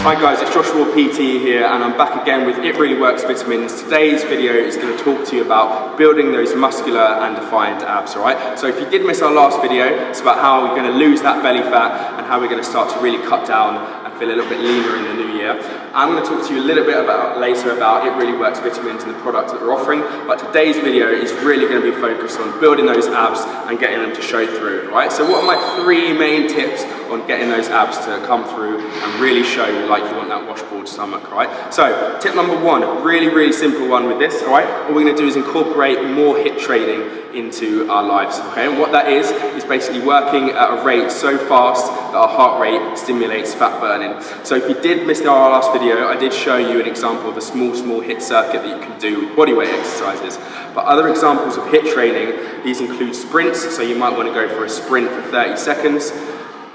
Hi guys, it's Joshua PT here and I'm back again with It Really Works Vitamins. Today's video is going to talk to you about building those muscular and defined abs, alright? So if you did miss our last video, it's about how we're going to lose that belly fat and how we're going to start to really cut down and feel a little bit leaner in the new year. I'm going to talk to you a little bit later about It Really Works Vitamins and the products that we're offering, but today's video is really going to be focused on building those abs and getting them to show through, right? So what are my 3 main tips on getting those abs to come through and really show like you want that washboard stomach, right? So tip number 1, really simple one with this, all right? What we're going to do is incorporate more HIIT training into our lives, okay? And what that is basically working at a rate so fast that our heart rate stimulates fat burning. So if you did miss our last video, I did show you an example of a small HIIT circuit that you can do with bodyweight exercises. But other examples of HIIT training, these include sprints, so you might want to go for a sprint for 30 seconds,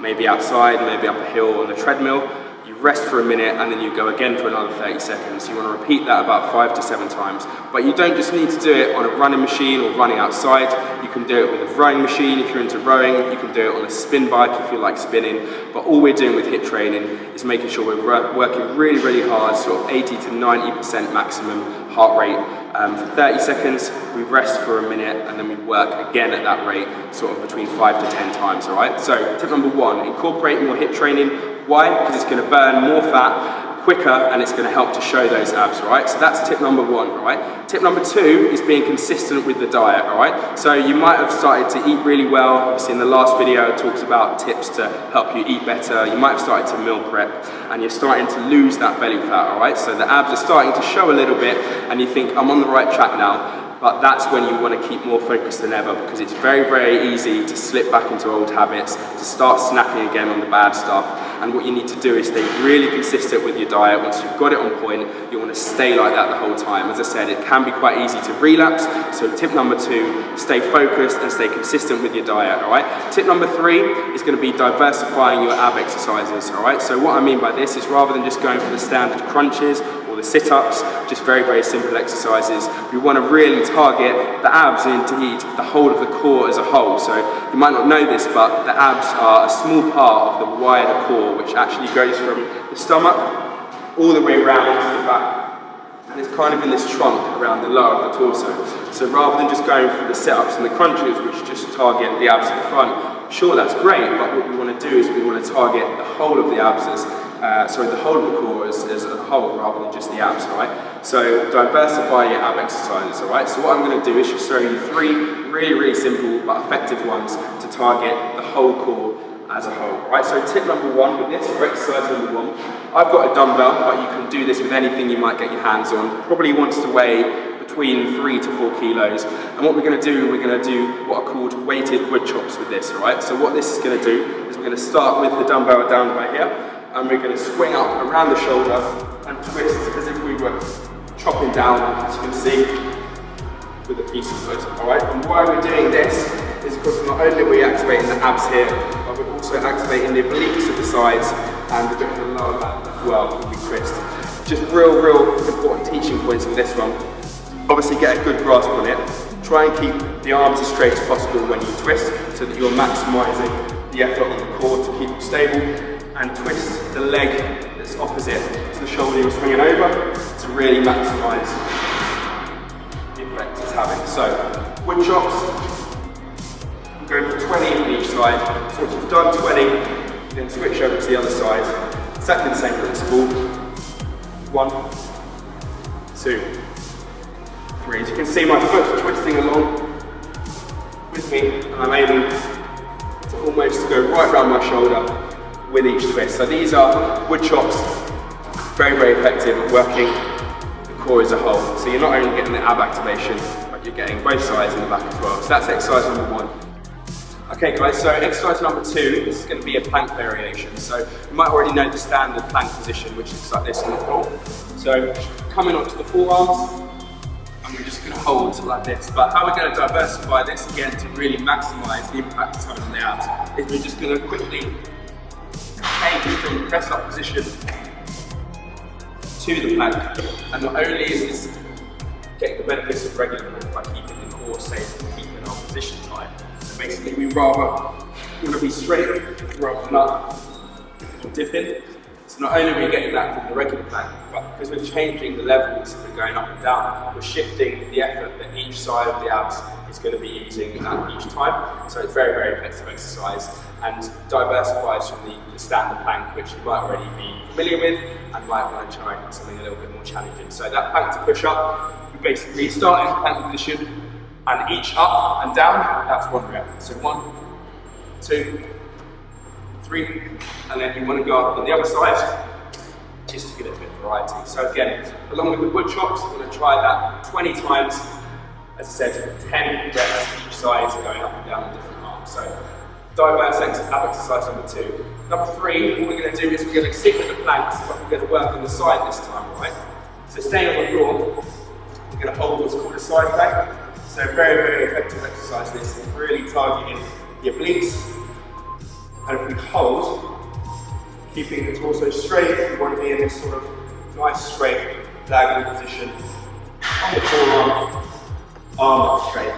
maybe outside, maybe up a hill on the treadmill. You rest for a minute and then you go again for another 30 seconds. You want to repeat that about 5 to 7 times. But you don't just need to do it on a running machine or running outside. You can do it with a rowing machine if you're into rowing. You can do it on a spin bike if you like spinning. But all we're doing with HIIT training is making sure we're working really hard, sort of 80 to 90% maximum heart rate. For 30 seconds, we rest for a minute and then we work again at that rate, sort of between 5 to 10 times, all right? So tip number 1, incorporate more HIIT training. Why? Because it's going to burn more fat quicker and it's going to help to show those abs, all right? So that's tip number 1, all right? Tip number 2 is being consistent with the diet, all right? So you might have started to eat really well. Obviously in the last video I talked about tips to help you eat better. You might have started to meal prep and you're starting to lose that belly fat, all right? So the abs are starting to show a little bit and you think, I'm on the right track now. But that's when you want to keep more focused than ever, because it's very easy to slip back into old habits, to start snacking again on the bad stuff. And what you need to do is stay really consistent with your diet. Once you've got it on point, you want to stay like that the whole time. As I said, it can be quite easy to relapse. So tip number 2, stay focused and stay consistent with your diet, all right? Tip number 3 is going to be diversifying your ab exercises, all right? So what I mean by this is rather than just going for the standard crunches or the sit-ups, just very simple exercises, we want to really target the abs and indeed the whole of the core as a whole. So you might not know this, but the abs are a small part of the wider core, which actually goes from the stomach all the way around to the back. And it's kind of in this trunk around the lower of the torso. So rather than just going for the sit-ups and the crunches, which just target the abs at the front, sure, that's great, but what we want to do is we want to target the whole of the abs as the whole of the core as a whole rather than just the abs, right? So diversify your ab exercises, all right? So what I'm going to do is just show you 3 really simple but effective ones to target the whole core as a whole, right? So tip number 1 with this, or exercise number 1, I've got a dumbbell, but you can do this with anything you might get your hands on. Probably wants to weigh between 3 to 4 kilos. And what we're going to do, what are called weighted wood chops with this, all right? So what this is going to do is we're going to start with the dumbbell down by here, and we're going to swing up around the shoulder and twist as if we were chopping down, as you can see, with a piece of wood, alright? And why we're doing this is because not only are we activating the abs here, but we're also activating the obliques at the sides and the bit of the lower back as well when we twist. Just real important teaching points with this one. Obviously get a good grasp on it. Try and keep the arms as straight as possible when you twist so that you're maximising the effort on the core to keep it stable. And twist the leg that's opposite to the shoulder you're swinging over to really maximise the effect it's having. So, wood chops, I'm going for 20 on each side. So once you've done 20, then switch over to the other side. Exactly the same principle. 1, 2, 3. As you can see, my foot's twisting along with me, and I'm able to almost go right around my shoulder with each twist. So these are wood chops, very effective at working the core as a whole. So you're not only getting the ab activation, but you're getting both sides in the back as well. So that's exercise number 1. Okay guys, so exercise number 2 is going to be a plank variation. So you might already know the standard plank position, which looks like this on the floor. So coming onto the forearms, and we're just going to hold like this. But how we're going to diversify this again to really maximise the impact it's having on the abs is we're just going to quickly change from press up position to the plank, and not only is this getting the benefits of regular movement by keeping the core safe and keeping our position tight. So basically we want to be straight rather than up or dipping. So not only are we getting that from the regular plank, but because we're changing the levels and we're going up and down, we're shifting the effort that each side of the abs is going to be using at each time. So it's very, very effective exercise and diversifies from the standard plank, which you might already be familiar with and might want to try something a little bit more challenging. So that plank to push up, we basically start in plank position, and each up and down, that's 1 rep. So 1, 2, 3, and then you want to go up on the other side just to get a bit of variety. So again, along with the wood chops, we're going to try that 20 times. As I said, 10 reps each side, going up and down on different arms. So diverse ab exercise number 2. Number 3, what we're going to do is we're going to stick with the planks, but we're going to work on the side this time, right? So staying on the floor, we're going to hold what's called a side plank. So very, very effective exercise this, really targeting the obliques. And if we hold, keeping the torso straight, we want to be in this sort of nice straight diagonal position on the forearm, arm up straight.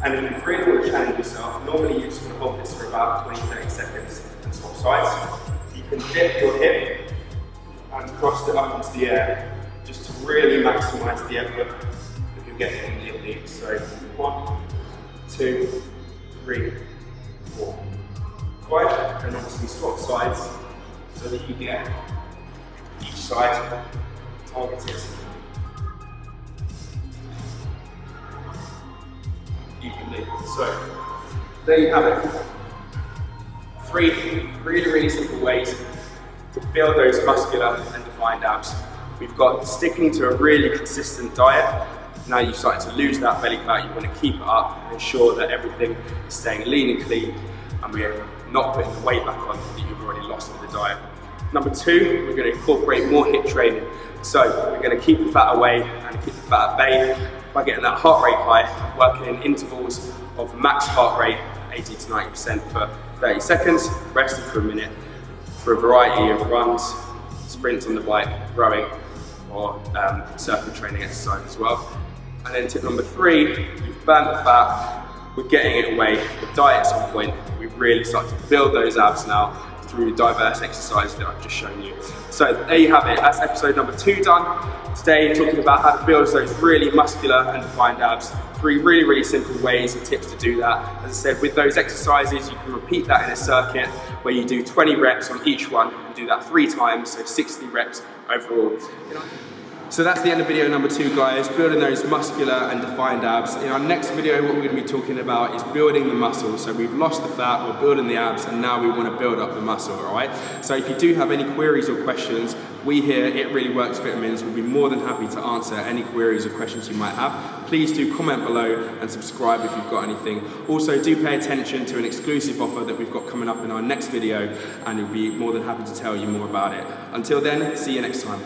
And if you really want to challenge yourself, normally you just want to hold this for about 20-30 seconds and swap sides. You can dip your hip and cross it up into the air just to really maximize the effort that you're getting in the obliques. So 1, 2, 3, 4, 5, and obviously swap sides so that you get each side targeted evenly. So there you have it. 3 really, really simple ways to build those muscular and defined abs. We've got sticking to a really consistent diet. Now you've started to lose that belly fat, you want to keep it up and ensure that everything is staying lean and clean, and we're not putting the weight back on that you've already lost with the diet. Number 2, we're going to incorporate more HIIT training. So we're going to keep the fat away and keep the fat at bay by getting that heart rate high, working in intervals of max heart rate, 80 to 90% for 30 seconds, resting for a minute for a variety of runs, sprints on the bike, rowing, or circuit training exercise as well. And then tip number 3, we've burnt the fat, we're getting it away, the diet's on point, we've really started to build those abs now through the diverse exercise that I've just shown you. So there you have it, that's episode number 2 done. Today talking about how to build those really muscular and defined abs. 3 really, really simple ways and tips to do that. As I said, with those exercises, you can repeat that in a circuit where you do 20 reps on each one and do that 3 times, so 60 reps overall. So that's the end of video number 2, guys, building those muscular and defined abs. In our next video, what we're going to be talking about is building the muscle. So we've lost the fat, we're building the abs, and now we want to build up the muscle, all right? So if you do have any queries or questions, we here at It Really Works Vitamins will be more than happy to answer any queries or questions you might have. Please do comment below and subscribe if you've got anything. Also, do pay attention to an exclusive offer that we've got coming up in our next video, and we'll be more than happy to tell you more about it. Until then, see you next time.